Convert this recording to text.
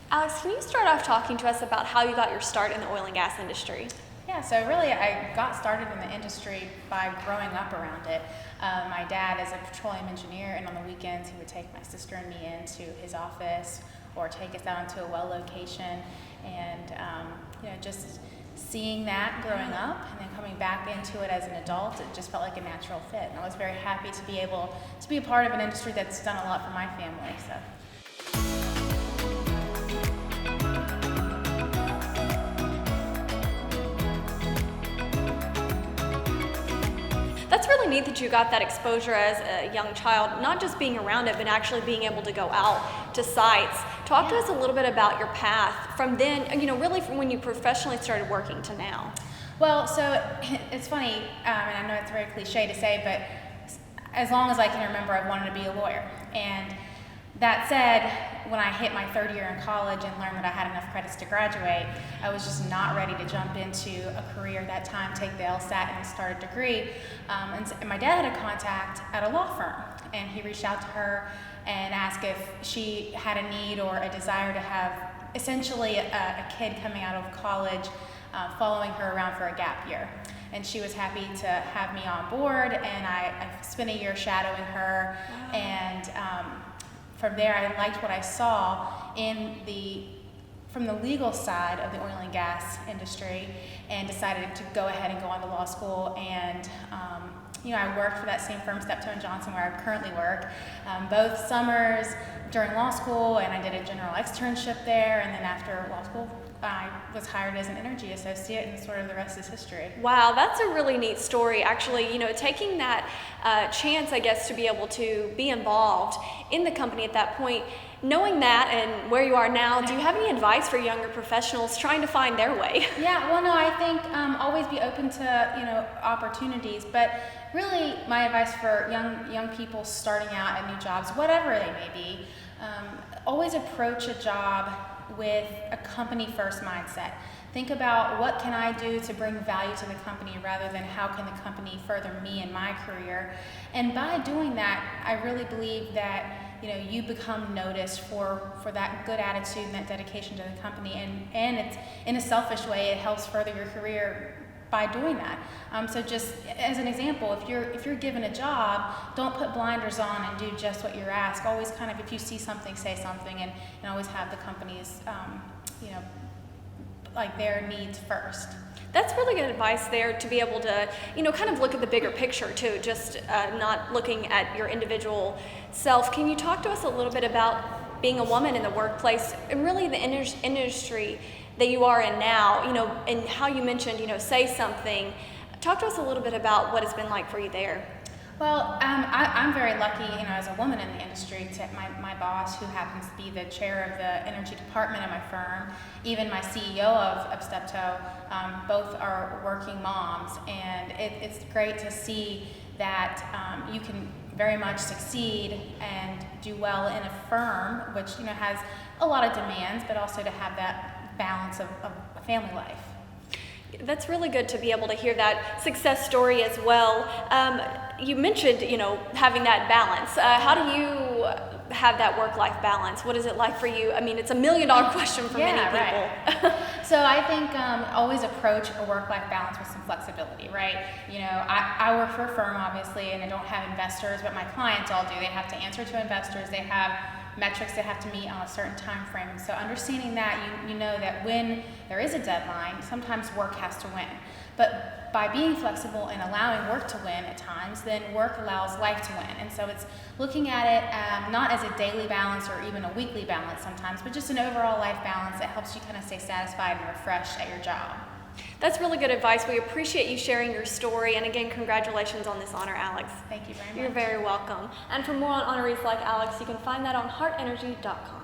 Alex, can you start off talking to us about how you got your start in the oil and gas industry? Yeah, so really I got started in the industry by growing up around it. My dad is a petroleum engineer, and on the weekends he would take my sister and me into his office or take us out into a well location. And just seeing that growing up and then coming back into it as an adult, it just felt like a natural fit. And I was very happy to be able to be a part of an industry that's done a lot for my family. So. That's really neat that you got that exposure as a young child, not just being around it, but actually being able to go out to sites. Talk to us a little bit about your path from then, really from when you professionally started working to now. Well, so it's funny, and I know it's very cliche to say, but as long as I can remember, I've wanted to be a lawyer. And that said, when I hit my third year in college and learned that I had enough credits to graduate, I was just not ready to jump into a career at that time, take the LSAT and start a degree. And my dad had a contact at a law firm, and he reached out to her and asked if she had a need or a desire to have essentially a kid coming out of college following her around for a gap year. And she was happy to have me on board, and I spent a year shadowing her. Wow. And from there, I liked what I saw from the legal side of the oil and gas industry, and decided to go ahead and go on to law school. And I worked for that same firm, Steptoe & Johnson, where I currently work, both summers during law school, and I did a general externship there. And then after law school, I was hired as an energy associate, and sort of the rest is history. Wow, that's a really neat story. Actually, taking that chance, I guess, to be able to be involved in the company at that point, knowing that and where you are now, do you have any advice for younger professionals trying to find their way? Yeah, well, no, I think always be open to opportunities, but really my advice for young people starting out at new jobs, whatever they may be, always approach a job with a company first mindset. Think about, what can I do to bring value to the company, rather than how can the company further me in my career. And by doing that, I really believe that you become noticed for that good attitude and that dedication to the company, and it's, in a selfish way, it helps further your career by doing that. So just as an example, if you're given a job, don't put blinders on and do just what you're asked. Always kind of, if you see something, say something, and always have the company's like their needs first. That's really good advice there, to be able to, kind of look at the bigger picture too, just not looking at your individual self. Can you talk to us a little bit about being a woman in the workplace, and really the industry that you are in now, and how you mentioned, say something. Talk to us a little bit about what it's been like for you there. Well, I'm very lucky, as a woman in the industry, to my boss, who happens to be the chair of the energy department at my firm, even my CEO of Steptoe, both are working moms, and it's great to see that you can very much succeed and do well in a firm which has a lot of demands, but also to have that balance of family life. That's really good to be able to hear that success story as well. You mentioned, having that balance. How do you have that work-life balance? What is it like for you? I mean, it's $1 million question for many people. Right. So I think always approach a work-life balance with some flexibility, right? I work for a firm, obviously, and I don't have investors, but my clients all do. They have to answer to investors. They have metrics they have to meet on a certain time frame. So understanding that, you know that when there is a deadline, sometimes work has to win. But by being flexible and allowing work to win at times, then work allows life to win. And so it's looking at it not as a daily balance or even a weekly balance sometimes, but just an overall life balance that helps you kind of stay satisfied and refreshed at your job. That's really good advice. We appreciate you sharing your story. And again, congratulations on this honor, Alex. Thank you very much. You're very welcome. And for more on honorees like Alex, you can find that on heartenergy.com.